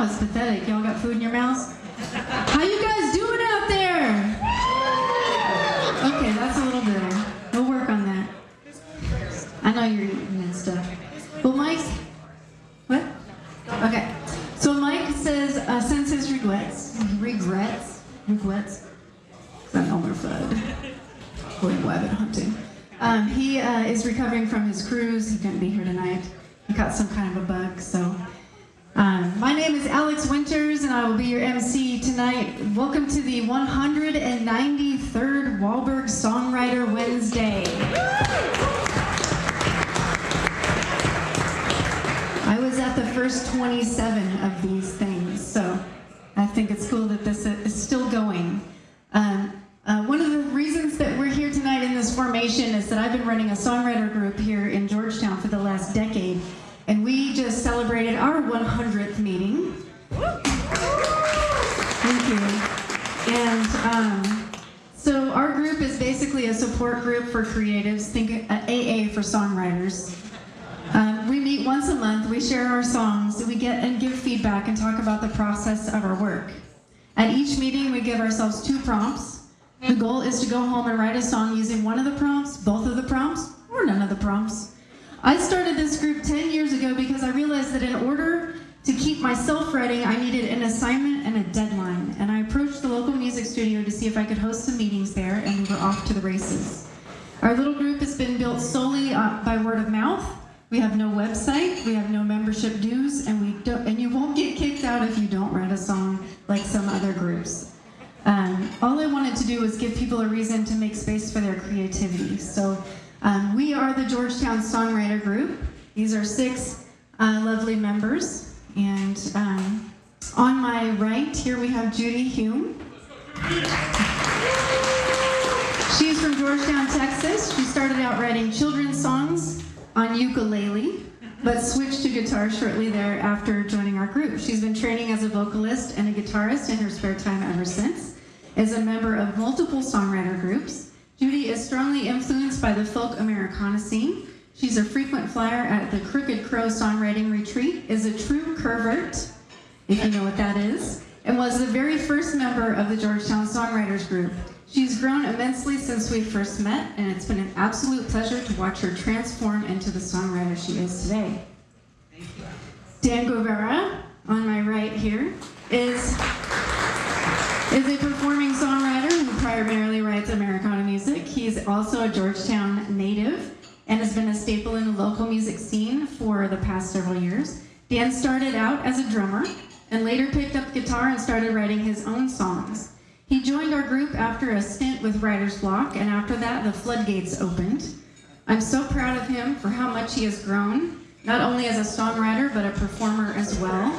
was pathetic. Y'all got food in your mouths? How you guys doing out there? Okay, that's a little better. We'll work on that. I know you're eating and stuff. Well, Mike, what? Okay. So Mike says, sends his regrets. I'm Elmer Fudd. Going rabbit hunting. He is recovering from his cruise. He couldn't be here tonight. He got some kind of a bug, so. My name is Alex Winters, and I will be your MC tonight. Welcome to the 193rd Walburg Songwriter Wednesday. I was at the first 27 of these things, so I think it's cool that this is still going. One of the reasons that we're here tonight in this formation is that I've been running a songwriter group here in Georgetown for the last decade, and we just celebrated our 100th meeting. Thank you. And so our group is basically a support group for creatives, think AA for songwriters. We meet once a month, we share our songs, we get and give feedback and talk about the process of our work. At each meeting, we give ourselves 2 prompts. The goal is to go home and write a song using one of the prompts, both of the prompts, or none of the prompts. I started this group 10 years ago because I realized that in order to keep myself writing, I needed an assignment and a deadline. And I approached the local music studio to see if I could host some meetings there, and we were off to the races. Our little group has been built solely by word of mouth. We have no website, we have no membership dues, and you won't get kicked out if you don't write a song like some other groups. All I wanted to do was give people a reason to make space for their creativity. So we are the Georgetown Songwriter Group. These are 6 lovely members. And on my right here we have Judy Hume. She's from Georgetown, Texas. She started out writing children's songs on ukulele, but switched to guitar shortly thereafter joining our group. She's been training as a vocalist and a guitarist in her spare time ever since. As a member of multiple songwriter groups, Judy is strongly influenced by the folk Americana scene. She's a frequent flyer at the Crooked Crow Songwriting Retreat, is a true curvert, if you know what that is, and was the very first member of the Georgetown Songwriters Group. She's grown immensely since we first met, and it's been an absolute pleasure to watch her transform into the songwriter she is today. Thank you. Dan Guevera, on my right here, is a performing songwriter who primarily writes Americana music. He's also a Georgetown native and has been a staple in the local music scene for the past several years. Dan started out as a drummer and later picked up guitar and started writing his own songs. He joined our group after a stint with Writer's Block, and after that, the floodgates opened. I'm so proud of him for how much he has grown, not only as a songwriter, but a performer as well.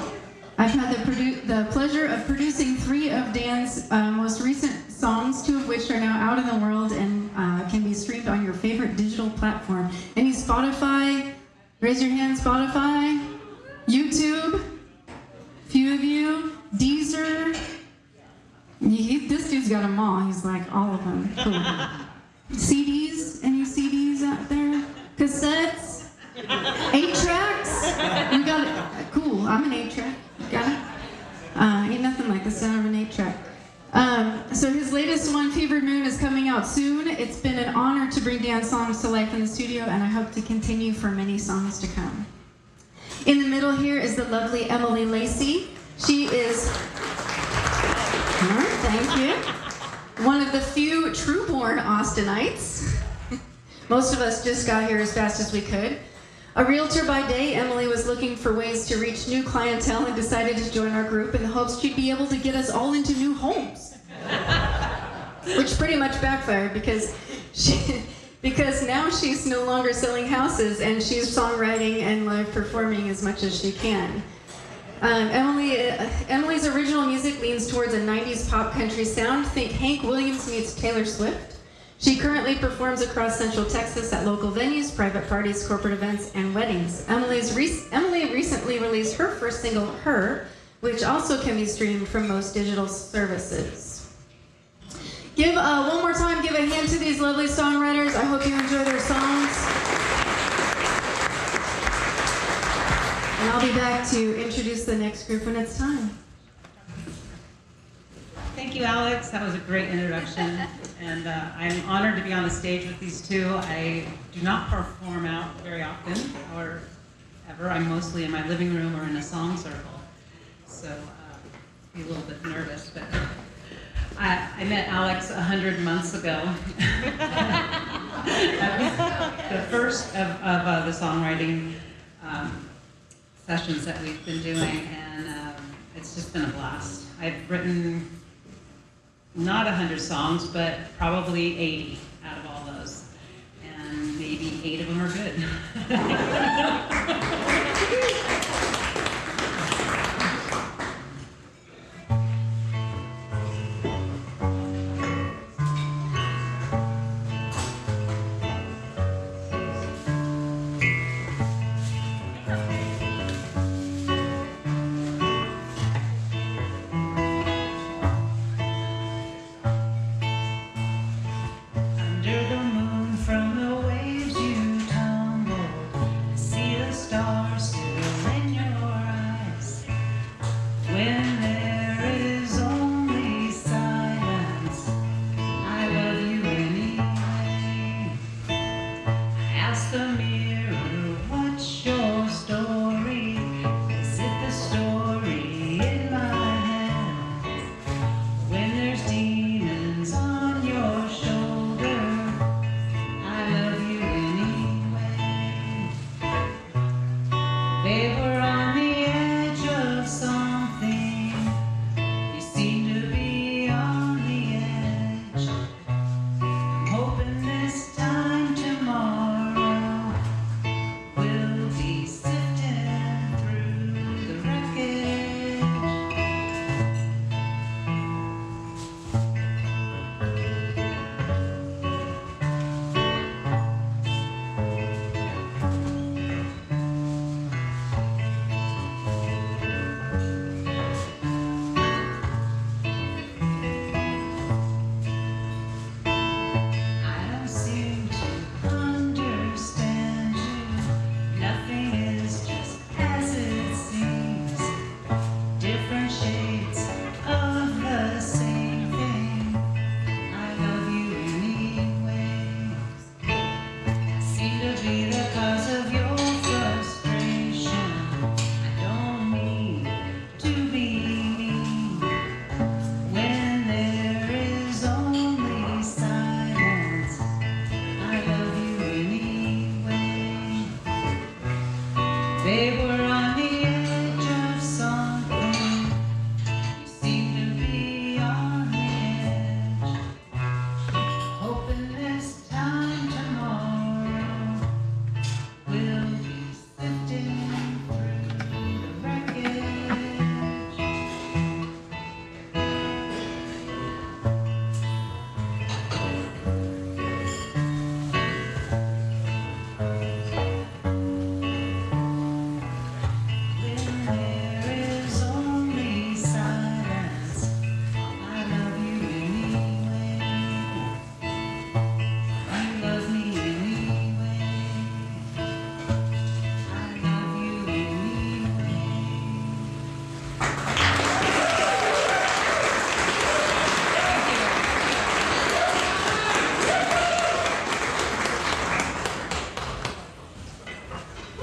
I've had the pleasure of producing 3 of Dan's most recent songs, 2 of which are now out in the world and can be streamed on your favorite digital platform. Any Spotify? Raise your hand, Spotify. YouTube? A few of you. Deezer? This dude's got them all. He's like, all of them. Cool. CDs? Any CDs out there? Cassettes? 8-tracks? We got it. Cool. I'm an 8-track. Got it? Ain't nothing like the sound of an 8-track. So his latest one, Fever Moon, is coming out soon. It's been an honor to bring Dan's songs to life in the studio, and I hope to continue for many songs to come. In the middle here is the lovely Emily Lacey. She is, thank you, one of the few true-born Austinites. Most of us just got here as fast as we could. A realtor by day, Emily was looking for ways to reach new clientele and decided to join our group in the hopes she'd be able to get us all into new homes. Which pretty much backfired because now she's no longer selling houses and she's songwriting and live performing as much as she can. Emily's original music leans towards a 90s pop country sound. Think Hank Williams meets Taylor Swift. She currently performs across Central Texas at local venues, private parties, corporate events, and weddings. Emily recently released her first single, Her, which also can be streamed from most digital services. One more time, give a hand to these lovely songwriters. I hope you enjoy their songs. And I'll be back to introduce the next group when it's time. Thank you, Alex. That was a great introduction. And I'm honored to be on the stage with these two. I do not perform out very often or ever. I'm mostly in my living room or in a song circle. So be a little bit nervous, but I met Alex 100 months ago. That was the first of the songwriting sessions that we've been doing, and it's just been a blast. I've written not 100 songs, but probably 80 out of all those, and maybe 8 of them are good.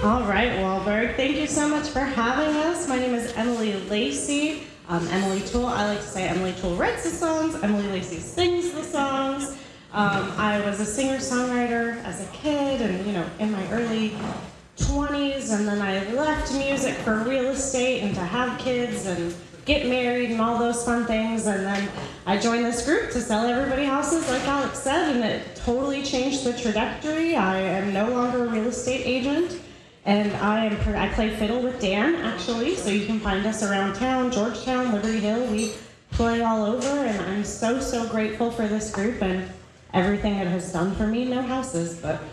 All right, Walburg, thank you so much for having us. My name is Emily Lacey. Emily Tuell. I like to say Emily Tuell writes the songs, Emily Lacey sings the songs. I was a singer-songwriter as a kid and, in my early 20s, and then I left music for real estate and to have kids and get married and all those fun things, and then I joined this group to sell everybody houses, like Alex said, and it totally changed the trajectory. I am no longer a real estate agent, and I play fiddle with Dan, actually, so you can find us around town, Georgetown, Liberty Hill. We play all over, and I'm so, so grateful for this group and everything it has done for me. No houses, but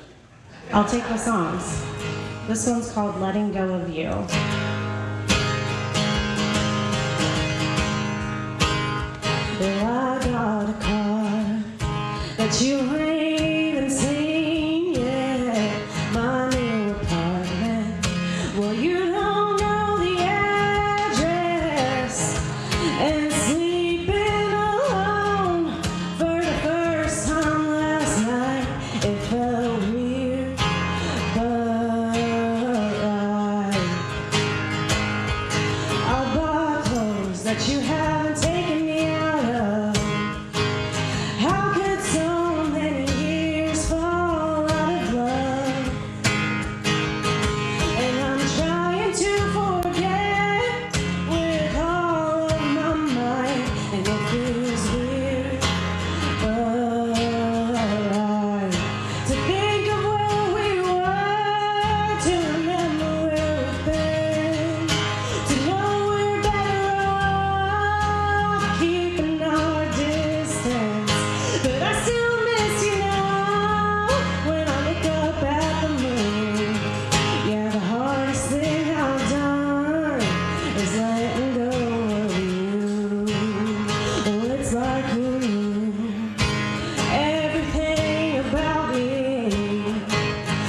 I'll take the songs. This one's called Letting Go of You. Well, I got a car that you ain't even seen yet. My new apartment, well, you don't that you haven't taken me out of. How could so many years fall out of love? And I'm trying to forget with all of my mind, and it feels weird, but alright to think of where we were, to remember where we've been, to know we're better off keeping our distance. But I still miss you now when I look up at the moon. Yeah, the hardest thing I've done is letting go of you. Oh, it's like who knew everything about me,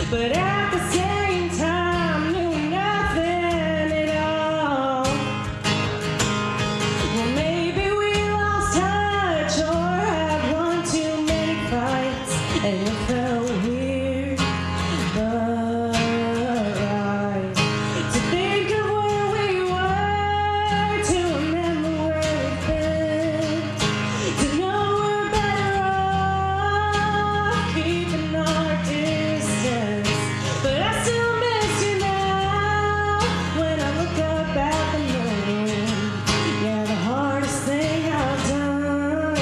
but at the same time knew nothing at all. Well, maybe we lost touch or had one too many fights, and it felt weird, but right to think of where we were, to remember where we've been, to know we're better off keeping our distance. But I still miss you now when I look up at the moon. Yeah, the hardest thing I've done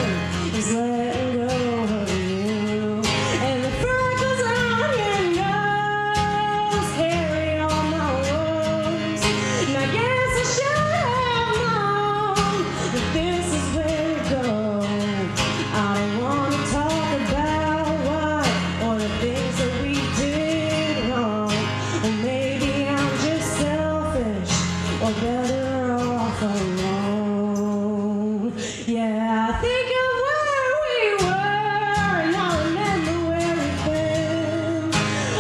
is letting go of you. And the freckles on your nose carry all my woes. And I guess I should have known that this is where it goes. I don't want to talk about why or the things that we did wrong. Or maybe I'm just selfish or better off alone. Yeah, I think of where we were and I remember where we've been.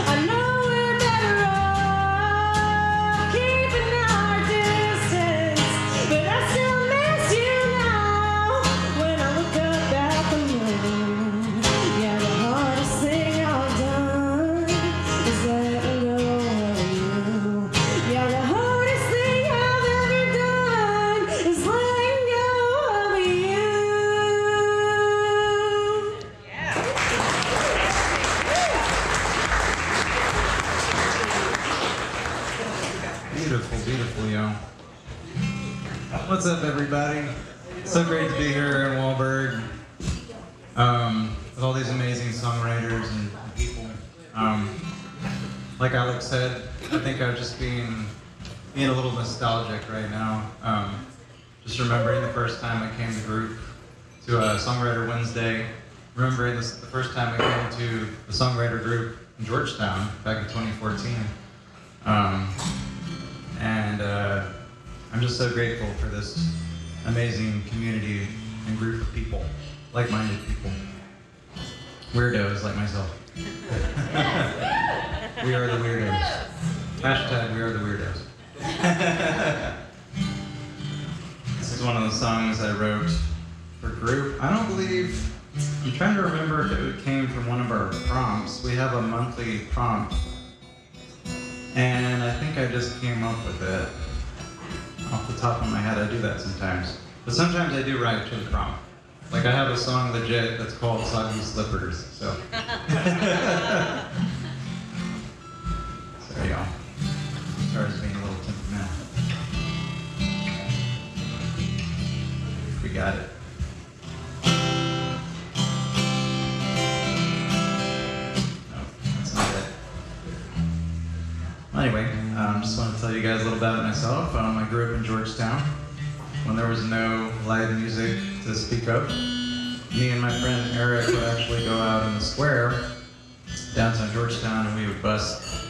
I know we're better off keeping our distance, but I still miss you now when I look up at the moon. Yeah, the hardest thing I've done is letting go of you. Yeah, the hardest thing I've ever done is letting go of you. Beautiful, beautiful, yo. What's up, everybody? So great to be here in Walburg with all these amazing songwriters and people. Like Alex said, I think I'm just being a little nostalgic right now. Just remembering the first time I came to a Songwriter Wednesday. Remembering the first time I came to the songwriter group in Georgetown back in 2014. And I'm just so grateful for this amazing community and group of people, like-minded people, weirdos like myself. We are the weirdos. Hashtag we are the weirdos. This is one of the songs I wrote for group. I'm trying to remember if it came from one of our prompts. We have a monthly prompt. And I think I just came up with it off the top of my head. I do that sometimes. But sometimes I do write to the prompt. Like I have a song legit that's called Soggy Slippers, so. There you go. Sorry for being a little temperamental. We got it. Anyway, just want to tell you guys a little about myself. I grew up in Georgetown when there was no live music to speak of. Me and my friend Eric would actually go out in the square downtown Georgetown, and we would bust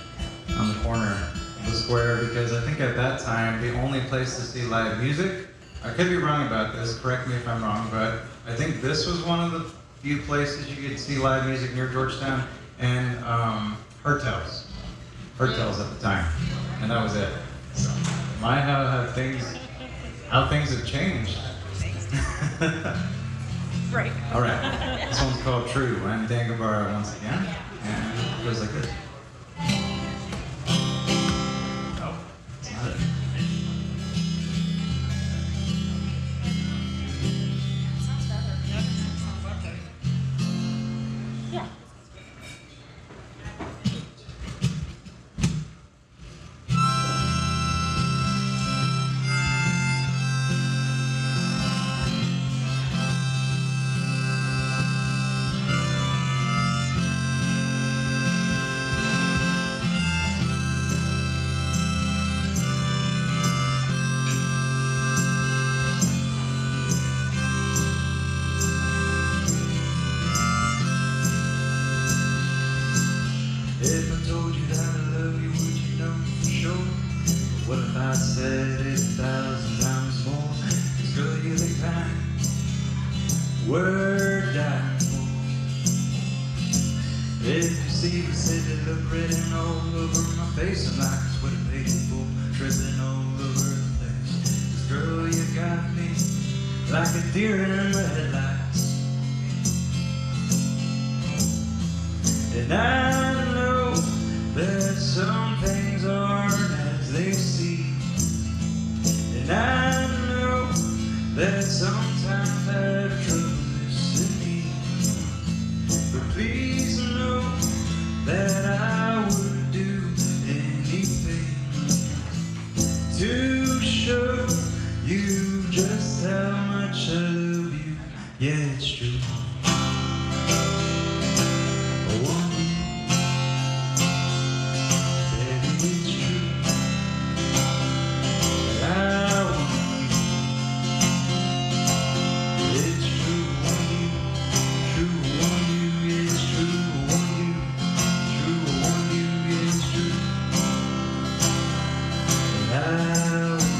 on the corner of the square because I think at that time the only place to see live music, I could be wrong about this, correct me if I'm wrong, but I think this was one of the few places you could see live music near Georgetown, and hotels at the time, and that was it. So, how things have changed. Right. All right, this one's called True. I'm Dan Guevera once again, and it goes like this. Oh, it's not it. we're dying for. If you see the city look red and all over my face, I'm like a sweaty people dripping all over the place. 'Cause girl, you got me like a deer in the headlights. And I know that some things aren't as they seem. And I know that sometimes I have trouble listening. But please know that I would do anything to show you just how much I love you. Yeah, it's true. I want you. Baby, it's true. I want you. It's true, I want you. True, I want you. It's true, I want you. True, I want you. It's true. I want you.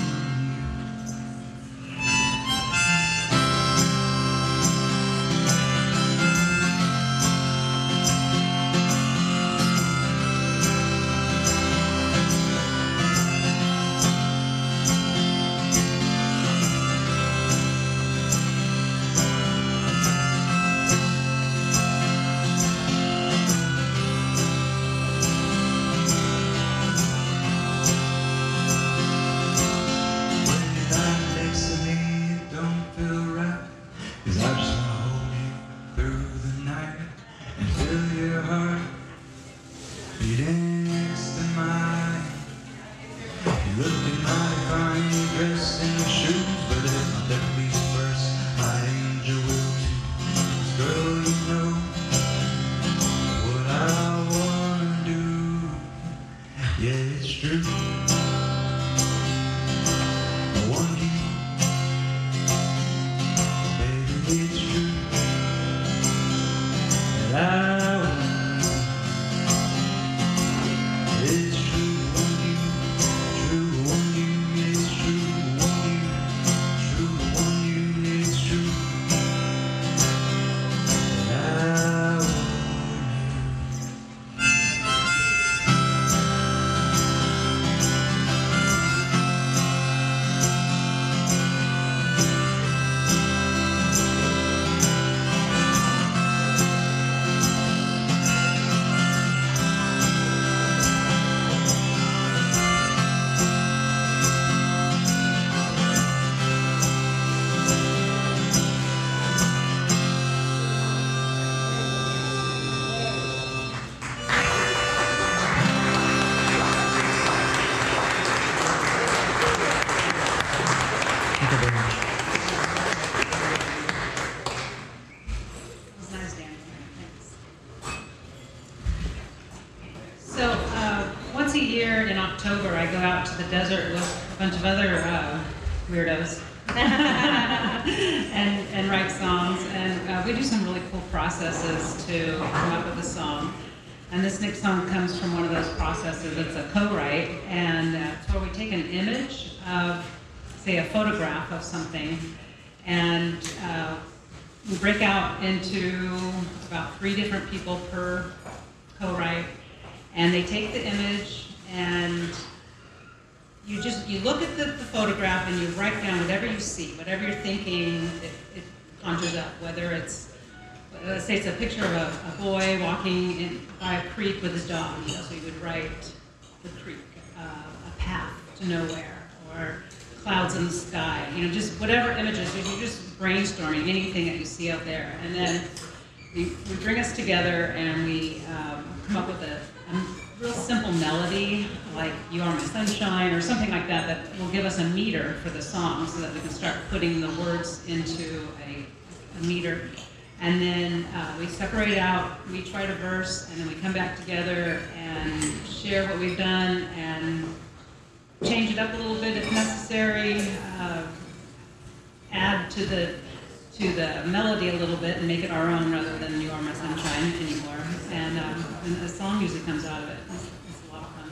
The desert with a bunch of other weirdos and write songs, and we do some really cool processes to come up with a song. And this next song comes from one of those processes. It's a co-write, and it's where we take an image of, say, a photograph of something, and we break out into about 3 different people per co-write, and they take the image and you look at the photograph and you write down whatever you see, whatever you're thinking, it conjures up. Whether it's, let's say it's a picture of a boy walking by a creek with his dog, so you would write the creek, a path to nowhere, or clouds in the sky, just whatever images. So you're just brainstorming anything that you see out there, and then we bring us together and we come up with a real simple melody, like "You Are My Sunshine" or something like that, that will give us a meter for the song, so that we can start putting the words into a meter. And then we separate out, we write a verse, and then we come back together and share what we've done and change it up a little bit if necessary, add to the melody a little bit and make it our own rather than "You Are My Sunshine" anymore. And a song usually comes out of it. It's a lot of fun.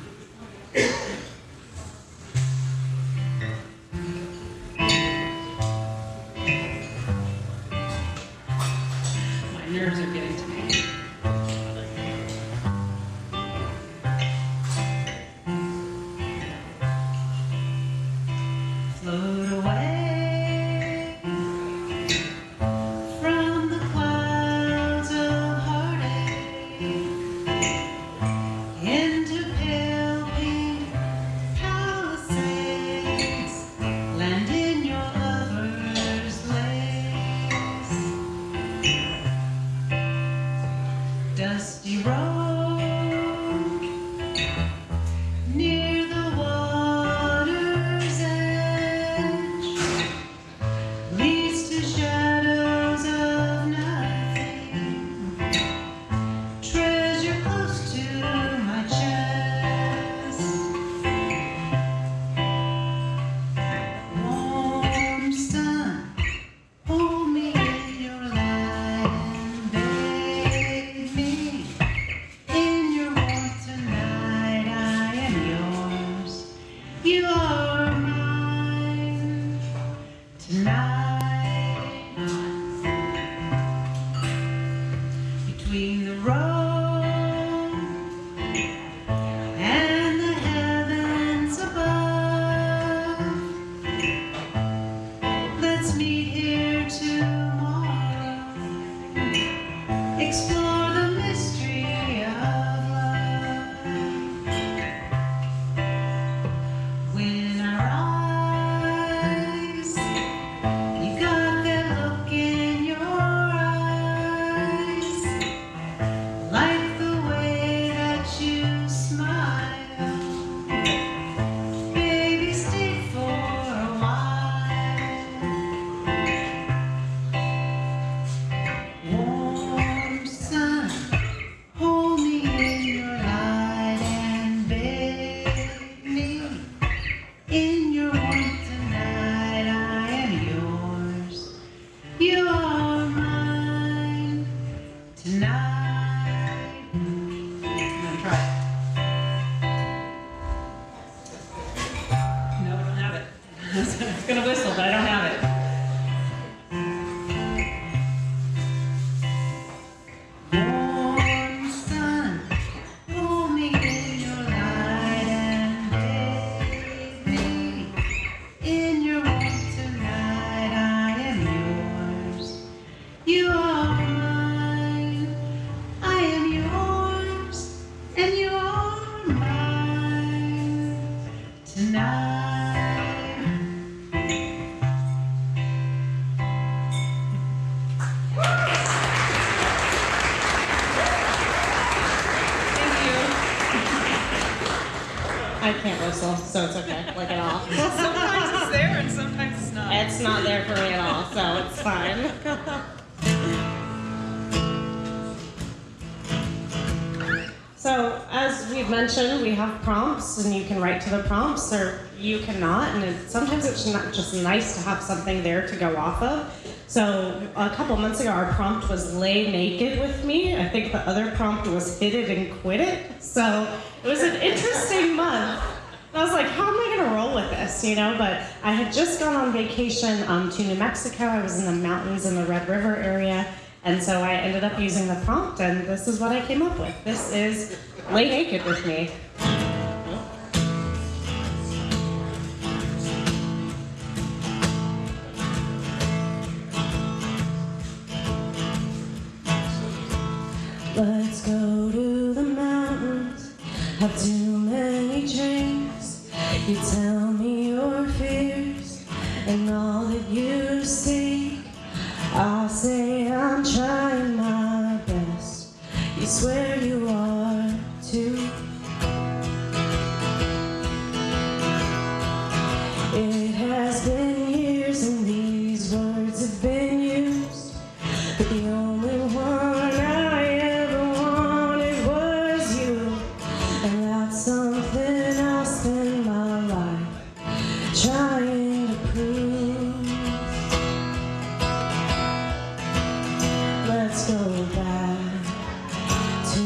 tonight. Between the road and the heavens above, let's meet here tomorrow, explore the mystery of love. When our eyes, you got that look in your eyes, like the way that you smile. Baby, stay for a while. Warm sun, hold me in your light and bathe me in your warmth tonight. I am yours, you are mine tonight. I'm gonna try it. No, I don't have it. I was gonna whistle, but I don't have it. Warm sun, hold me in your light and bathe me in your warmth tonight. I am yours, you are mine. I am yours, and you are mine tonight. Thank you. I can't whistle, so it's okay, like at all. Sometimes it's there and sometimes it's not. It's not there for me at all, so it's fine. So, as we've mentioned, we have prompts, and you can write to the prompts, or you cannot, and sometimes it's not just nice to have something there to go off of. So, a couple months ago, our prompt was lay naked with me. I think the other prompt was hit it and quit it. So, it was an interesting month. I was like, how am I gonna roll with this, you know? But I had just gone on vacation to New Mexico. I was in the mountains in the Red River area. And so I ended up using the prompt, and this is what I came up with. This is lay naked with me. Let's go to the mountains, have too many drinks. You tell me your fears and all that you seek. I say I'm trying my best. You swear you are too. It has been years and these words have been used, but the only one I ever wanted was you. And that's something I'll spend my life trying to prove. Let's go back to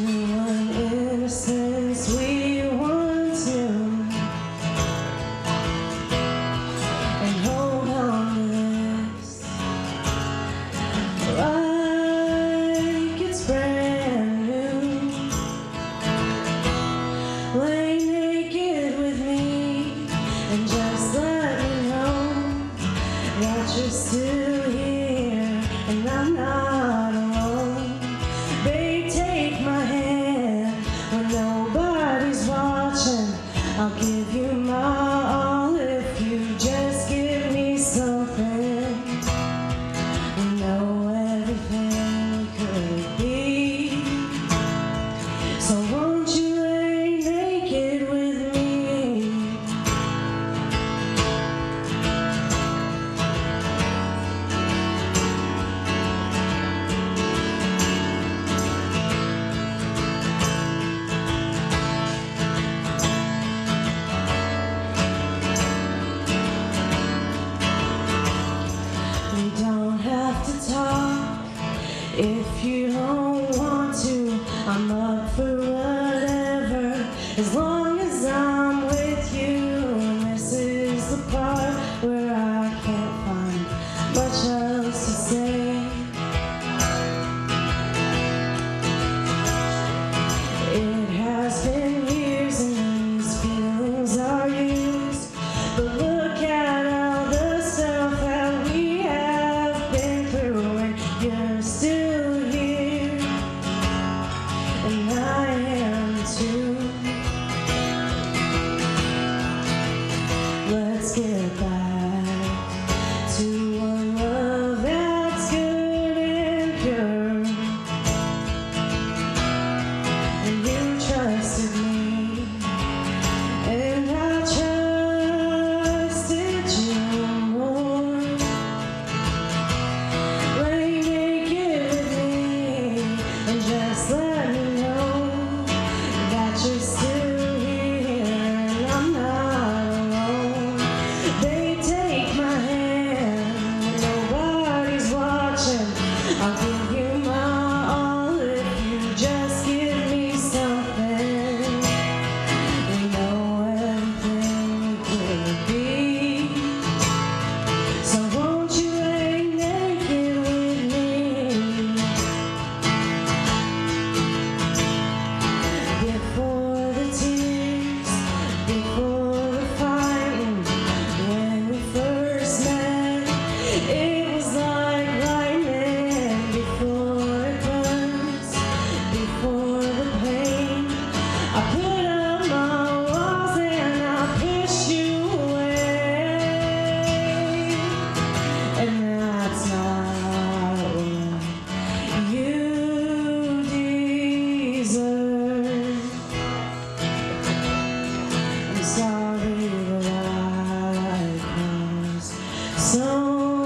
So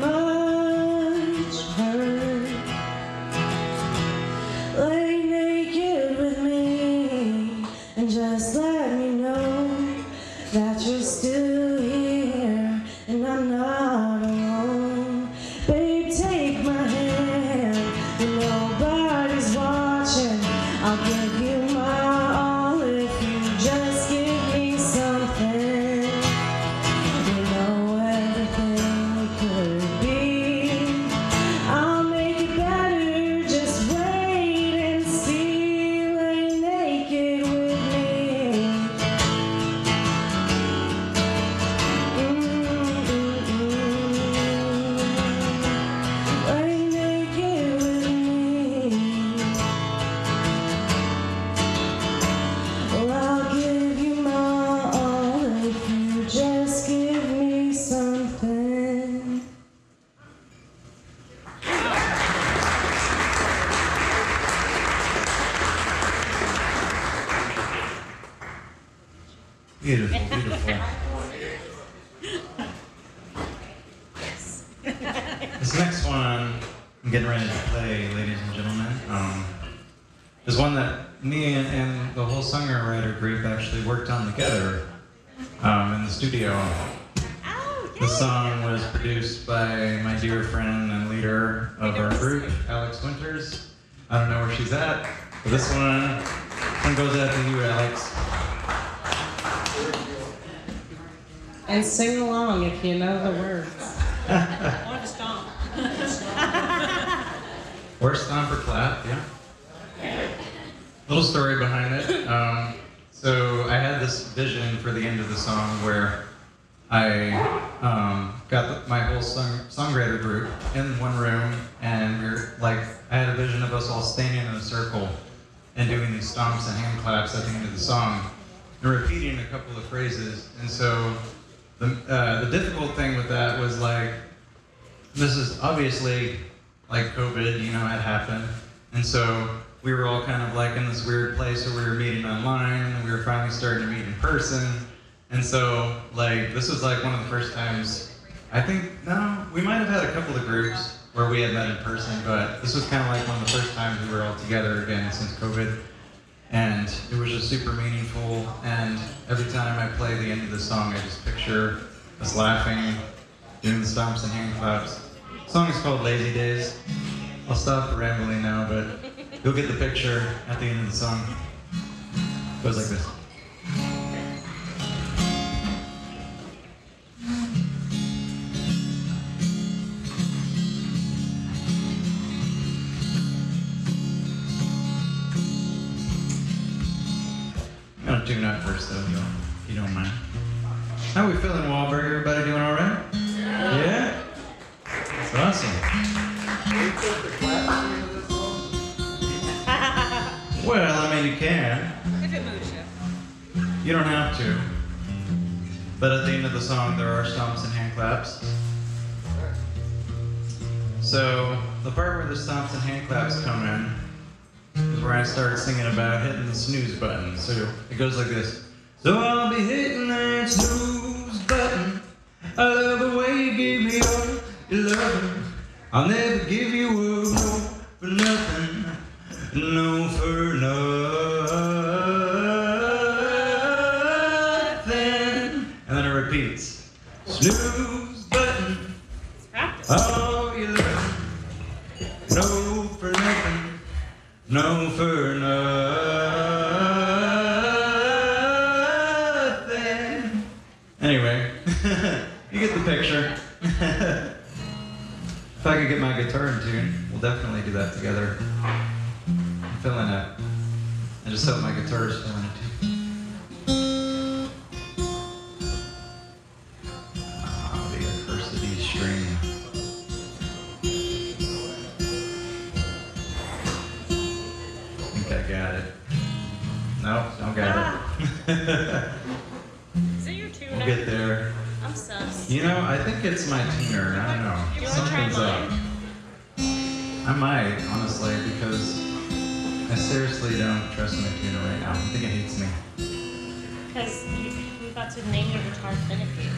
much hurt. Lay naked with me and just let me know that you're still here and I'm not alone. Babe, take my hand and nobody's watching. I'll give you my all if you just give me something. You know everything we could be. I'll make it better, just wait and see. Lay naked with me. Lay naked with me. Well, I'll give you my all if you just give me something. Beautiful, beautiful. This next one I'm getting ready to play, ladies and gentlemen, is one that me and the whole songwriter group actually worked on together in the studio. The song was produced by my dear friend and leader of our group, Alex Winters. I don't know where she's at, but this one goes out to you, Alex. And sing along if you know the words. Or the stomp. Or stomp or clap, yeah. Little story behind it. So I had this vision for the end of the song where I got my whole songwriter group in one room, and I had a vision of us all standing in a circle and doing these stomps and hand claps at the end of the song and repeating a couple of phrases. And so the difficult thing with that was this is obviously COVID, had happened. And so we were all kind of in this weird place where we were meeting online and we were finally starting to meet in person. And so this was one of the first times, we might have had a couple of groups where we had met in person, but this was kind of one of the first times we were all together again since COVID. And it was just super meaningful, and every time I play the end of the song, I just picture us laughing, doing the stomps and hand claps. The song is called Lazy Days. I'll stop rambling now, but you'll get the picture at the end of the song. It goes like this. I'm gonna tune up first though, if you don't mind. How we feeling, Walburg? Everybody doing all right? Yeah? That's awesome. Well, you can. If it moves you. You don't have to. But at the end of the song, there are stomps and hand claps. So the part where the stomps and hand claps come in is where I start singing about hitting the snooze button. So it goes like this. So I'll be hitting that snooze button. I love the way you give me all your loving. I'll never give you up, no for nothing, no for nothing. And then it repeats. Snooze button. All your loving. No for nothing, no for nothing. Anyway, you get the picture. If I could get my guitar in tune, we'll definitely do that together. I'm feeling it. I just hope my guitar is feeling it too. Ah, the accursed E string. I think I got it. No, don't got it. Is it your tuner? We'll get there. I'm sus. I think it's my tuner. I don't know. You wanna try Something's up. mine? I might, honestly, because I seriously don't trust my tuner right now. I think it hates me. Because we got to name your guitar finicky.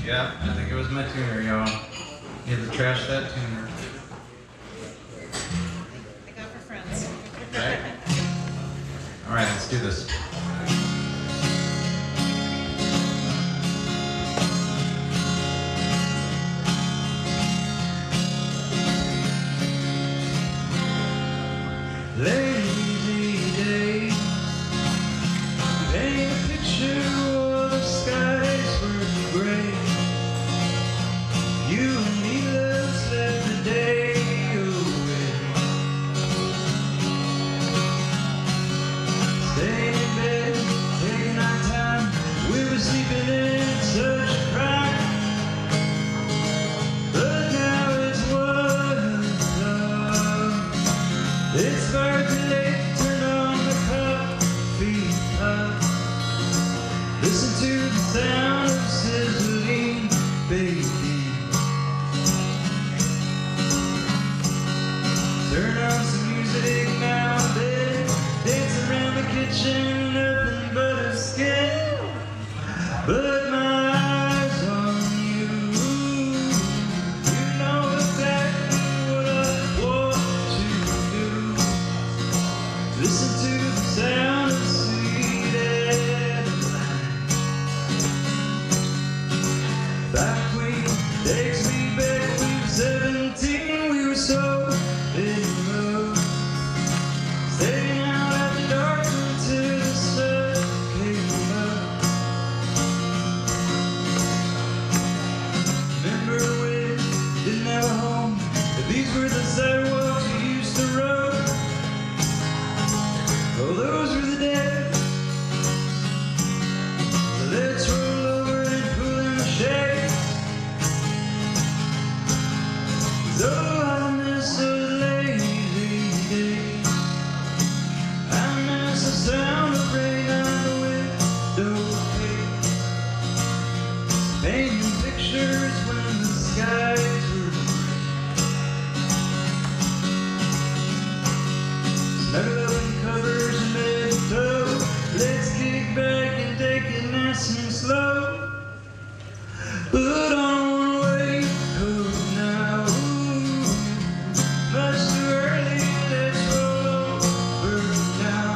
Yeah, I think it was my tuner, y'all. You had to trash that tuner. I got for friends. Right? All right, let's do this. Lazy days, paint a picture of the skies were gray. You and me, let's let the day away. Staying in bed, taking our time. We were sleeping in such a crime. But now it's what's love. It's far too late to turn on the coffee pot. Listen to the sound of sizzling baby. Turn on some music now and then. Dance around the kitchen, nothing but a skin. But my eyes on you. You know exactly what I want to do. Listen to the sound of sweet Adeline. That queen takes me back when we were 17. We were so in love. Staying out after dark until the sun came up. Remember when we didn't have a home? But these were the sidewalks we used to roam. Oh, those were the days. So let's roll over and pull in the shade. So I miss those lazy days. I miss the sound of rain on the window pane. Painting pictures when the skies were gray. Snuggle up in covers and mistletoe. Let's kick back and take it nice and slow. Put on one way coat now. Ooh, much too early, let's roll over now.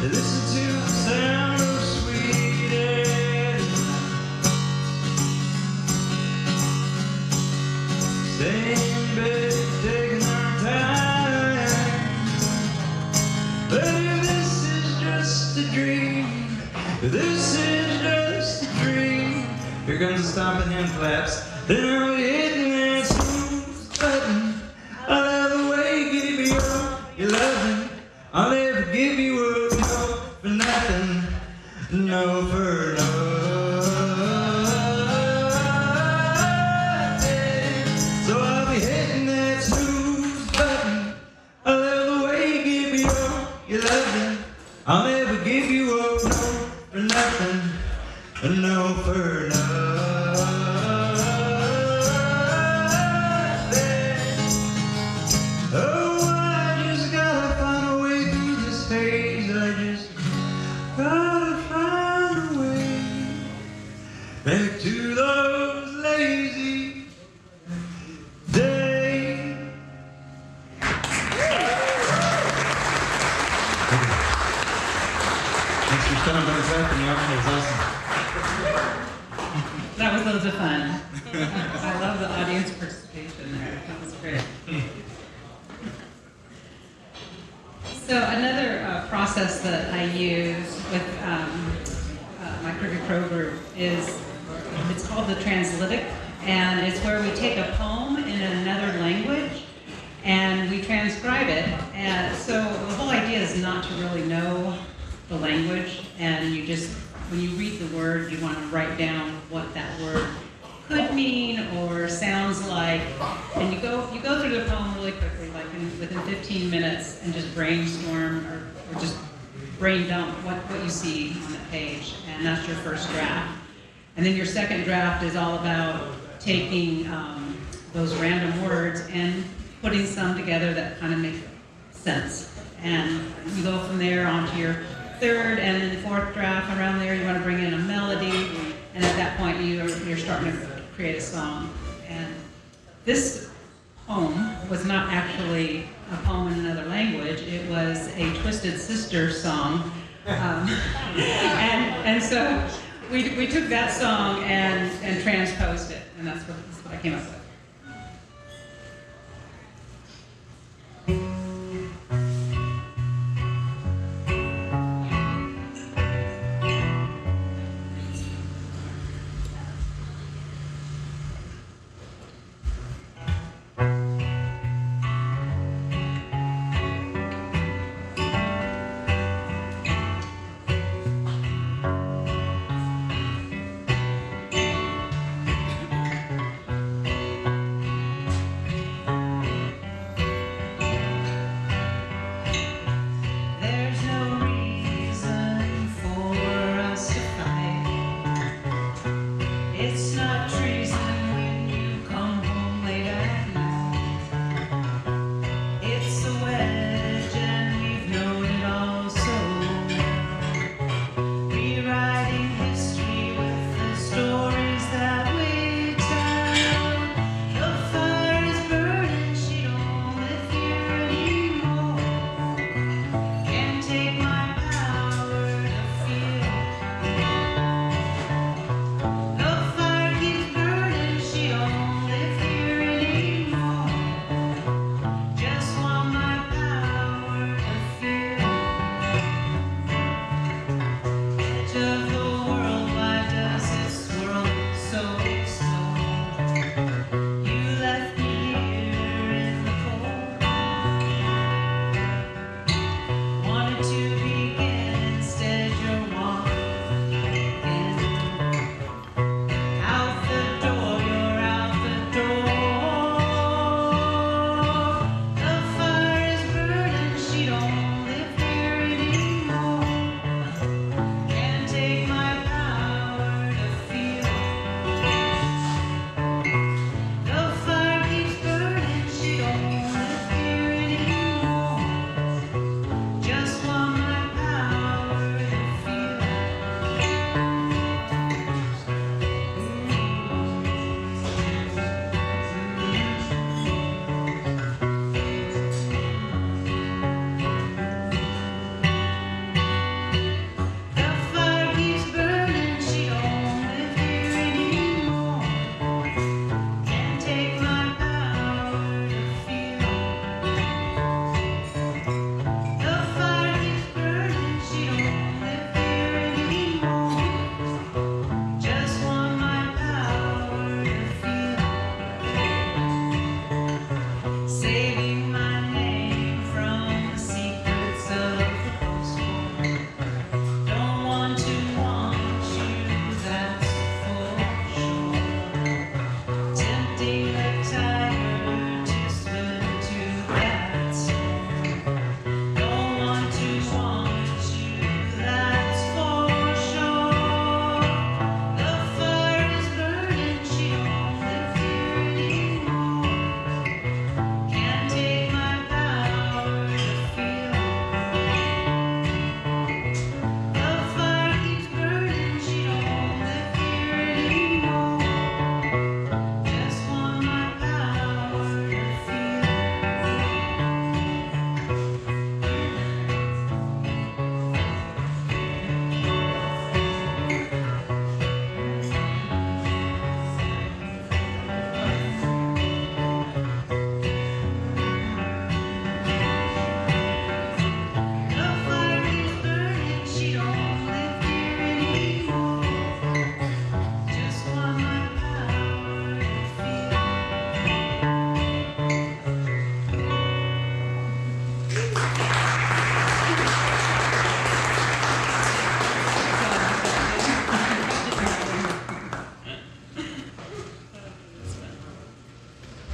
Listen to the sound of sweet Adeline. Stay in bed, taking our time. But if this is just a dream, if this is just a dream, here comes the stomping hand claps. Then I'll be hitting that snooze button. I'll never wake give you all your loving. I'll never give you up, no, for nothing, no, for nothing. So I'll be hitting that snooze button. I'll never wake give you all your loving. I'll never give you up, no, for nothing, no, for nothing. Oh, I just gotta find a way through this haze. I just gotta find a way back to those lazy days. Thanks for coming by us and y'all. It was awesome. That was loads of fun. I love the audience participation there. That was great. So another process that I use with my Cricket Pro group is, it's called the translytic, and it's where we take a poem in another language and we transcribe it. And so the whole idea is not to really know the language, and you just, when you read the word, you want to write down what that word could mean or sounds like, and you go through the poem really quickly, like within 15 minutes, and just brainstorm or just brain dump what you see on the page, and that's your first draft. And then your second draft is all about taking those random words and putting some together that kind of make sense. And you go from there on to your third and then the fourth draft. Around there you want to bring in a melody, and at that point point you're starting to create a song. And this poem was not actually a poem in another language. It was a Twisted Sister song. And so we took that song and transposed it, and that's what I came up with.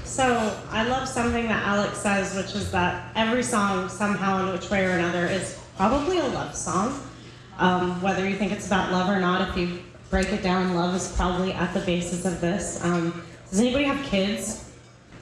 So I love something that Alex says, which is that every song, somehow in which way or another, is probably a love song. Whether you think it's about love or not, if you break it down, love is probably at the basis of this. Does anybody have kids?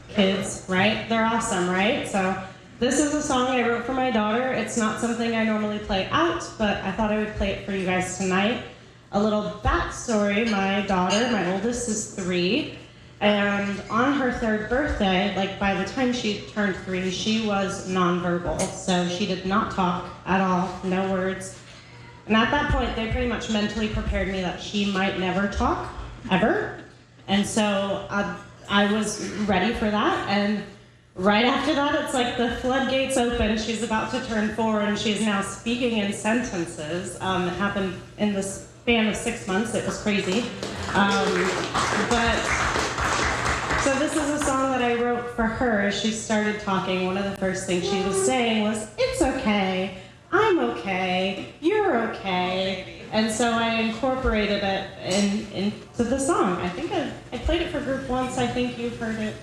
Kids, right? They're awesome, right? So this is a song I wrote for my daughter. It's not something I normally play out, but I thought I would play it for you guys tonight. a little backstory, my daughter, my oldest, is 3. And on her 3rd birthday, like by the time she turned 3, she was nonverbal. So she did not talk at all, no words. And at that point, they pretty much mentally prepared me that she might never talk, ever. And so I was ready for that. And right after that, it's like the floodgates open. She's about to turn 4, and she's now speaking in sentences. It happened in the span of 6 months. It was crazy. So this is a song that I wrote for her. As she started talking, one of the first things she was saying was, "It's okay, I'm okay, you're okay." And so I incorporated it into the song. I think I played it for group once. I think you've heard it.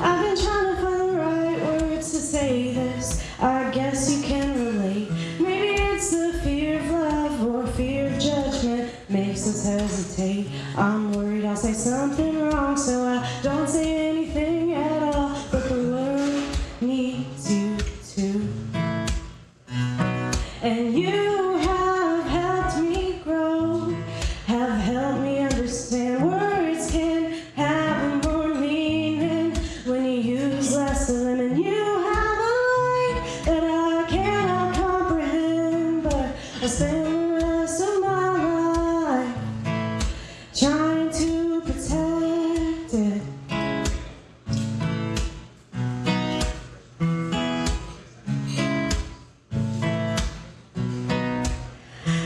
I've been trying to find the right words to say this. I guess you can relate. Maybe it's the fear of love or fear of judgment makes us hesitate. I'm worried I'll say something wrong, so I don't say anything at all. But the world needs you too. And you have helped me grow, have helped me understand words can have more meaning when you use less of them. And you have a light that I cannot comprehend, but I spend the rest of my life trying to protect it.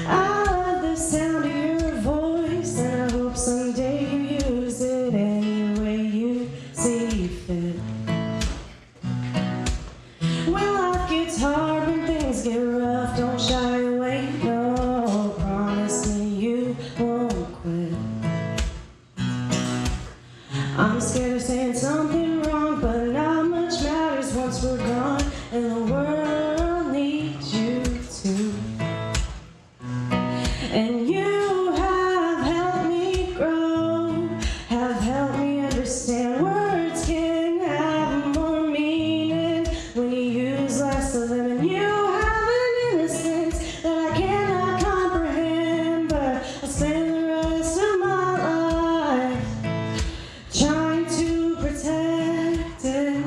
I love the sound of your voice, and I hope someday you use it any way you see fit. When life gets hard, when things get rough, don't shy away, no, promise me you won't quit. I'm scared of saying something wrong, but not much matters once we're gone, and the world needs you too. And you have helped me grow, have helped me understand words can have more meaning when you use less of them. And you have an innocence that I cannot comprehend, but I spend the rest of my life trying to protect it.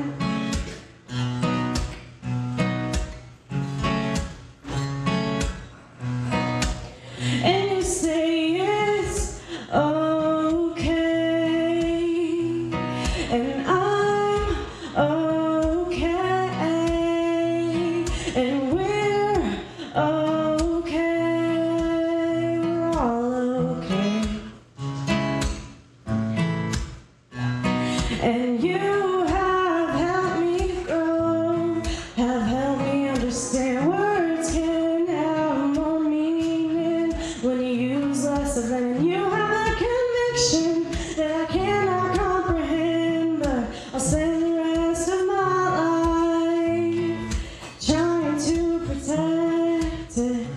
And you say it's okay, and I'm okay, and we're okay, we're all okay. And you have helped me grow, have helped me understand words can have more meaning when you use less of them. And you have a conviction that I cannot comprehend, but I'll spend the rest of my life trying to protect it.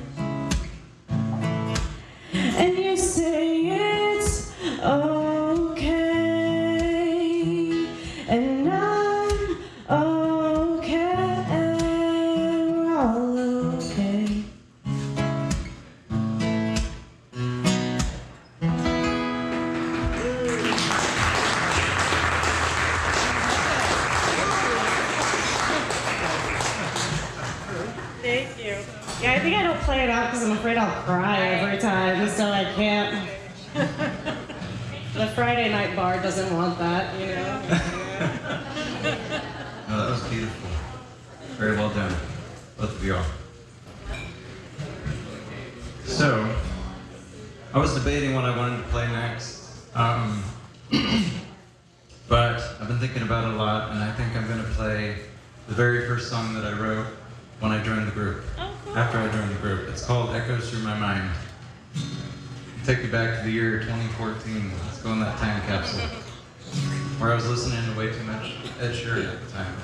And you say it's okay, and I'm okay, we're all okay. Thank you. Yeah, I think I don't play it out because I'm afraid I'll cry every time, so I can't. The Friday night bar doesn't want that, you know? No, that was beautiful. Very well done, both of y'all. So, I was debating what I wanted to play next, but I've been thinking about it a lot, and I think I'm going to play the very first song that I wrote when I joined the group. Oh, cool. After I joined the group. It's called Echoes Through My Mind. Take you back to the year 2014. Let's go in that time capsule. Where I was listening to way too much Ed Sheeran at the time.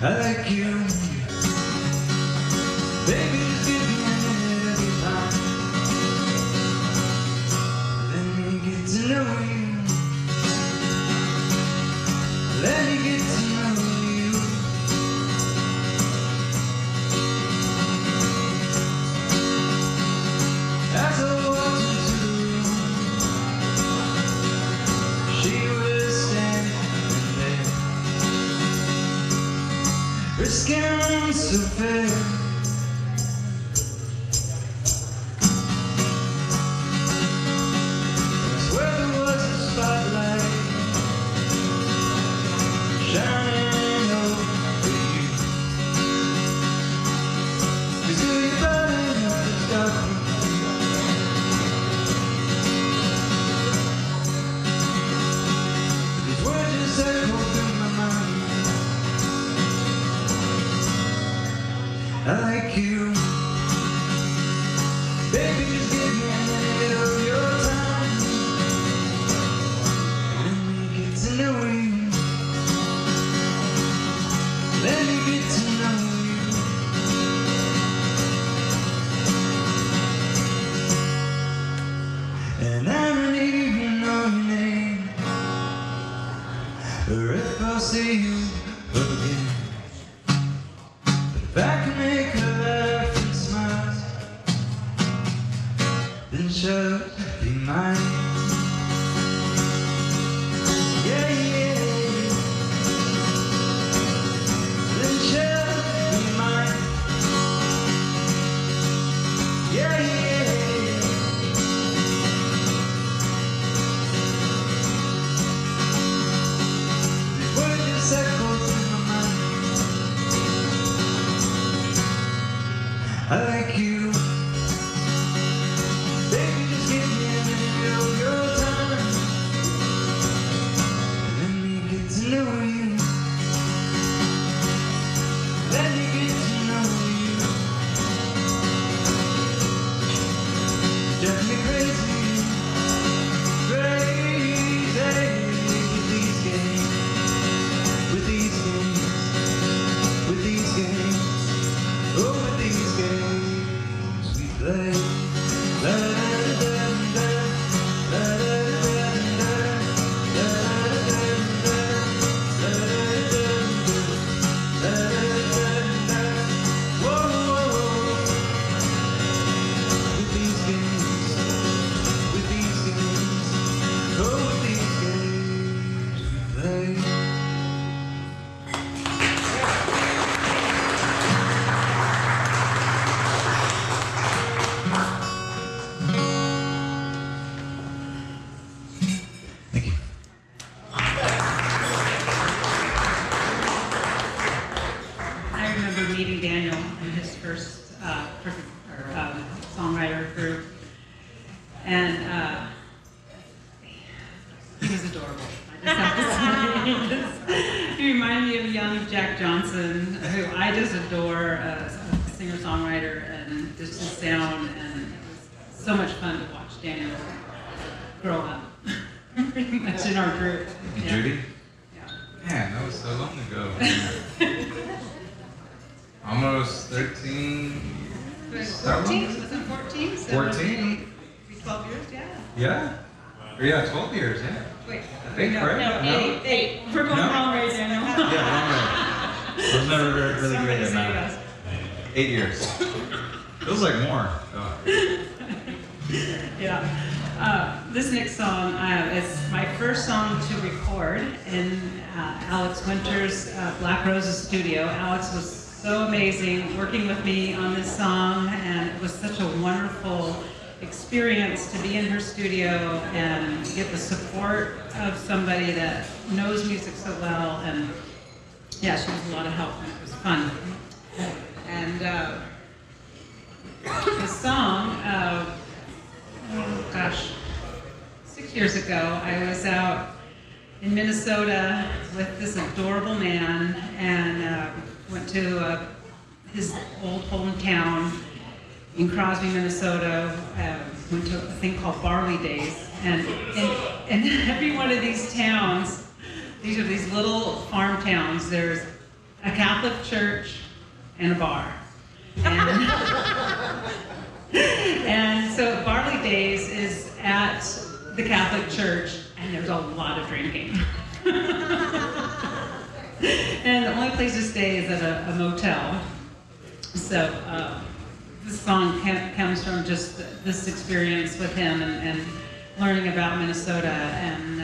I like you. Baby, just give me a minute of your time. Let me get to know you. Let me get to know you. As I walked into the room, she was standing there. Her skin so fair. I swear there was a spotlight shining over you. 'Cause girl, you're bright enough to stop me. These words just echo through my mind. I like you. Baby, just give me a minute of your time. Let me get to know you. Let me get to know you. And I don't even know your name, or if I'll see you again. But if I can make her laugh and smile, then she'll be mine. Yeah, yeah. Then she'll be mine. Yeah, yeah. These words just echo through my mind. I like you. Baby, just give me a minute of your time. Let me get to know you. Let me get to know you. Drive me crazy, crazy with these games, with these games, with these games, oh, with these games we play. La da da da da, la da da da da, la da da da, la da da da, la da da da. Whoa, whoa, whoa. With these games, oh, with these games we play. Thank you. I remember meeting Daniel in his first songwriter group, and he was adorable. I just have to say, he reminded me of a young Jack Johnson, who I just adore, a singer-songwriter, and just his sound, and it was so much fun to watch Daniel grow up. Pretty much in our group. And Yeah. Judy? Yeah. Man, that was so long ago. Almost 13 years. 14? Was it 14? 14? 12 years, yeah. Yeah? Or yeah, 12 years, yeah. Wait, I think, no, right? no, 8. We're going No? wrong way, Daniel. Yeah, wrong way. I was never really Somebody great at save math. us. 8 years. Feels like more. Oh. Yeah. This next song is my first song to record in Alex Winter's Black Roses studio. Alex was so amazing working with me on this song, and it was such a wonderful experience to be in her studio and get the support of somebody that knows music so well. And yeah, she was a lot of help, and it was fun. And the song, oh gosh, 6 years ago, I was out in Minnesota with this adorable man, and went to his old hometown in Crosby, Minnesota. Went to a thing called Barley Days, and in every one of these towns, these are these little farm towns. There's a Catholic church, and a bar. And so Barley Days is at the Catholic church, and there's a lot of drinking. And the only place to stay is at a motel. So this song comes from just this experience with him and learning about Minnesota. And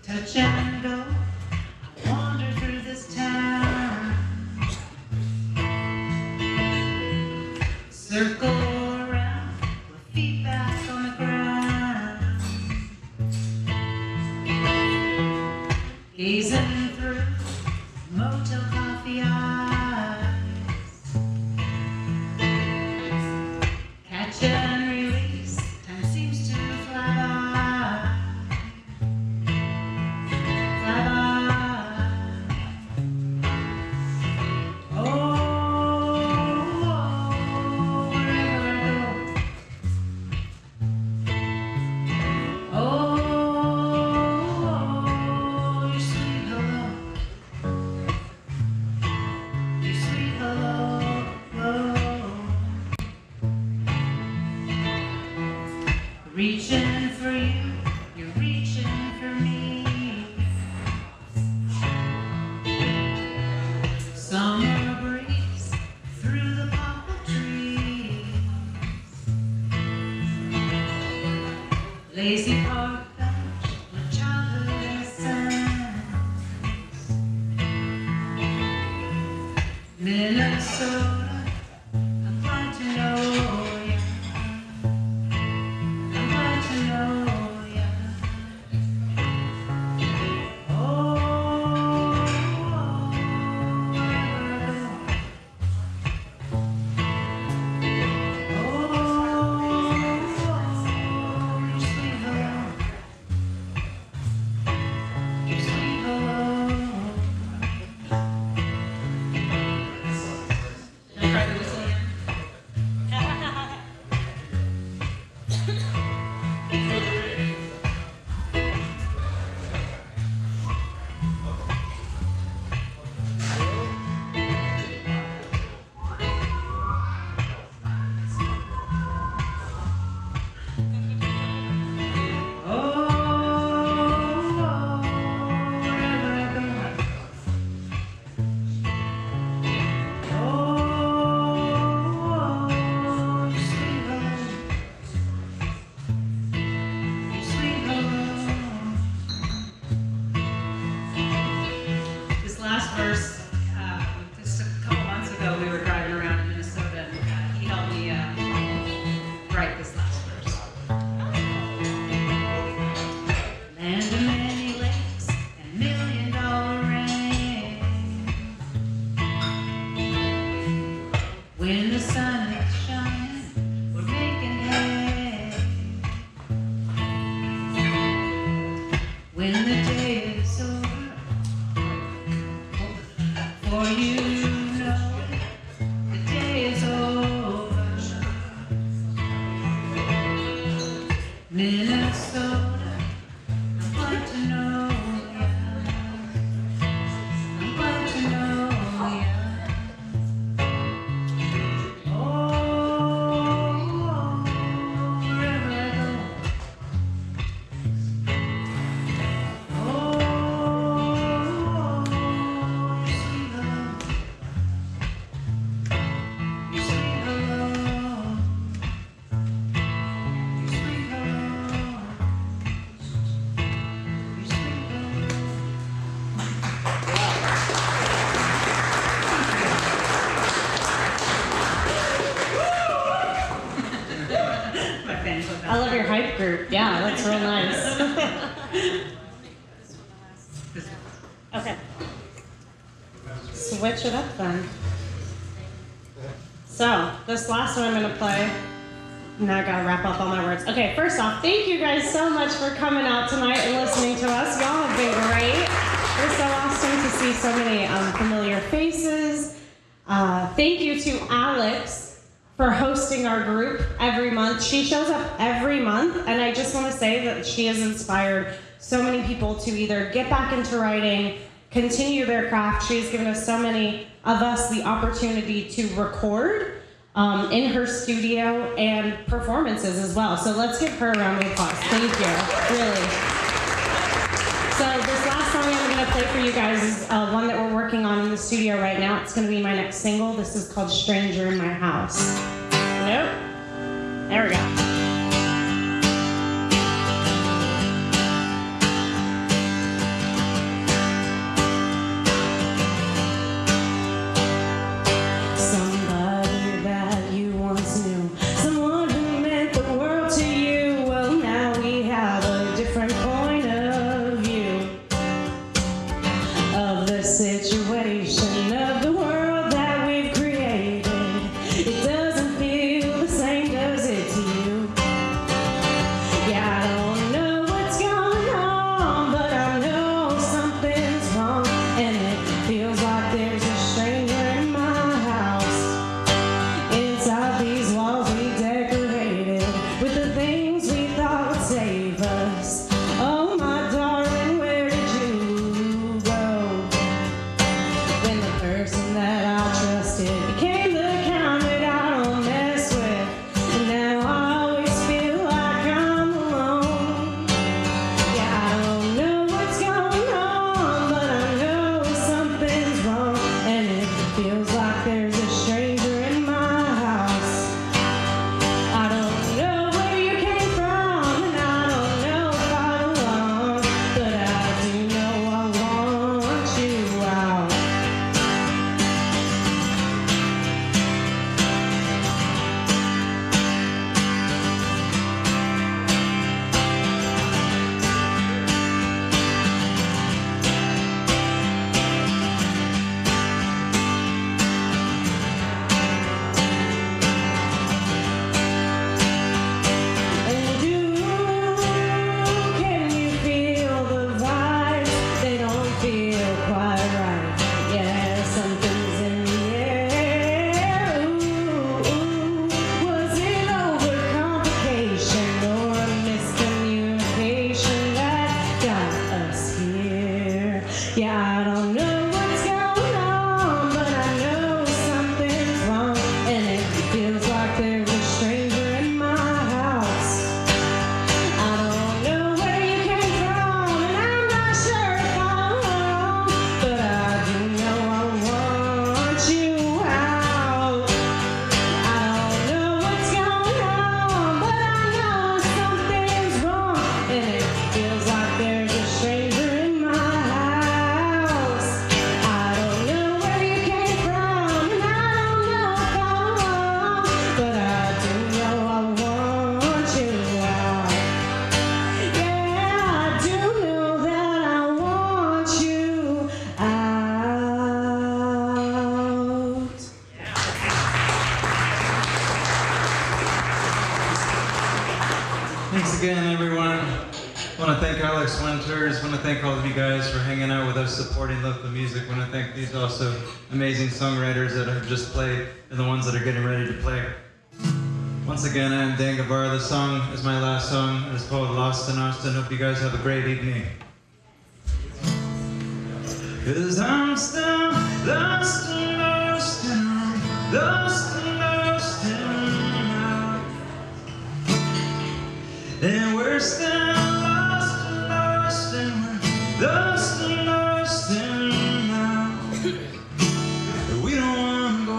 touch and go, I wander through this town, circle around with feet back on the ground, gazing through motel coffee eyes, catch and release, time seems to fly by. Reaching for you, you're reaching for me. Summer breeze through the poplar trees. Lazy park bench with childhood essence. Minnesota, I'm glad to know ya. When the sun is shining, we're making hay. When the day is over, for you know the day is over. Minnesota, I'm glad to know ya. I'm glad to know ya. I love your hype group. Yeah, that's real nice. Okay. Switch it up then. So, this last one I'm going to play. Now I gotta wrap up all my words. Okay, first off, thank you guys so much for coming out tonight and listening to us. Y'all have been great. It's so awesome to so many familiar faces. Thank you to Alex for hosting our group every month. She shows up every month, and I just want to say that she has inspired so many people to either get back into writing, continue their craft. She has given us so many of us the opportunity to record in her studio and performances as well. So let's give her a round of applause. Thank you, really. So this last song I'm going to play for you guys is one that we're working on in the studio right now. It's going to be my next single. This is called Stranger in My House. Nope. There we go. I want to thank all of you guys for hanging out with us, supporting local music. I want to thank these also amazing songwriters that have just played and the ones that are getting ready to play. Once again, I'm Dan Guevera. This song is my last song, and it's called Lost in Austin. Hope you guys have a great evening. 'Cause I'm still lost in Austin, lost in Austin now. And we're still lost in Austin, we're lost in Austin now. We don't wanna go.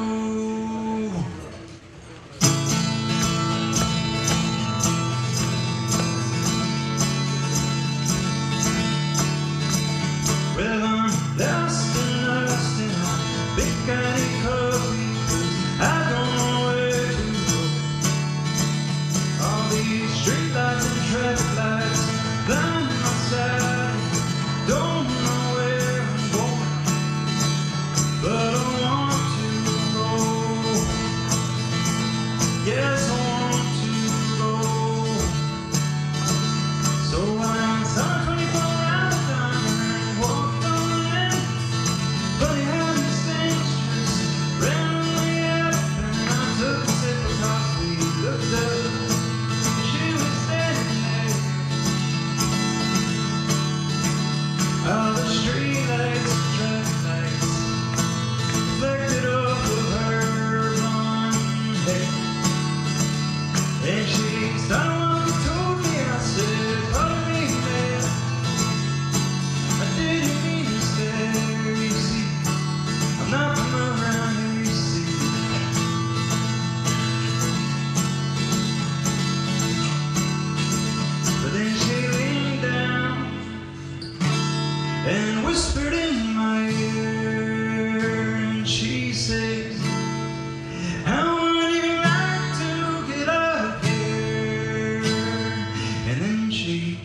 Well, I'm lost in Austin, I think I need coffee, 'cause I don't know where to go. All these street lights and traffic lights and whispered in my ear, and she says, how would you like to get out of here? And then she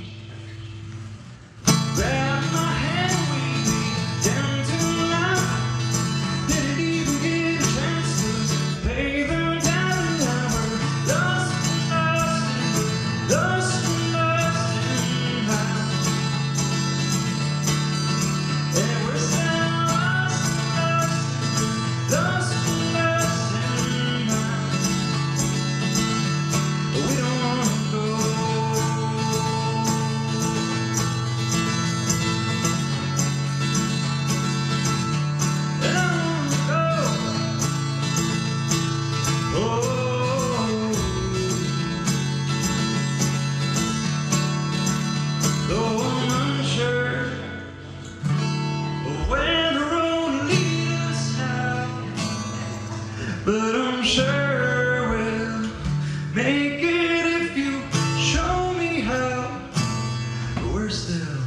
grabbed my hand, we began to laugh. Didn't even get a chance to pay them down. Now we're lost and lost and lost and lost and and we're still lost and lost and lost and lost. But we don't want to go. Though I'm unsure of where the road leads us now, but I'm sure we'll make it if you show me how. But we're still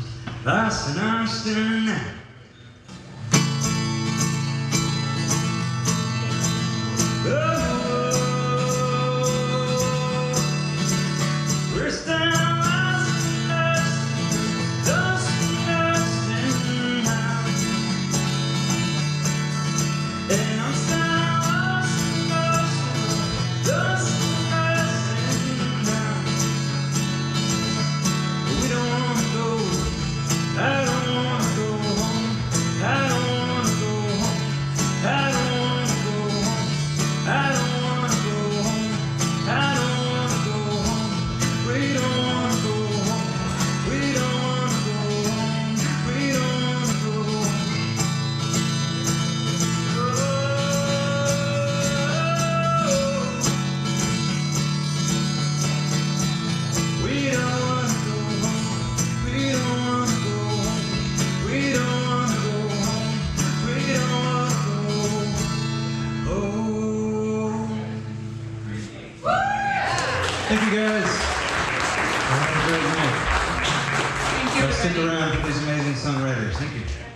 lost and lost in now. We're still lost and lost, lost and lost and lost. And I'm still lost and lost, lost and lost and lost. But we don't want to go. I don't want to go home. I don't want to go home. I don't want to go home. I don't want to go home. I don't want to go home. We don't want to go home. We don't want to go home. We don't want to go home. We don't want to go home. We don't want to go home. We don't want to go home. We don't want to go home. Thank you guys. Have a great night. Thank you, Stick everybody. around for these amazing songwriters. Thank you.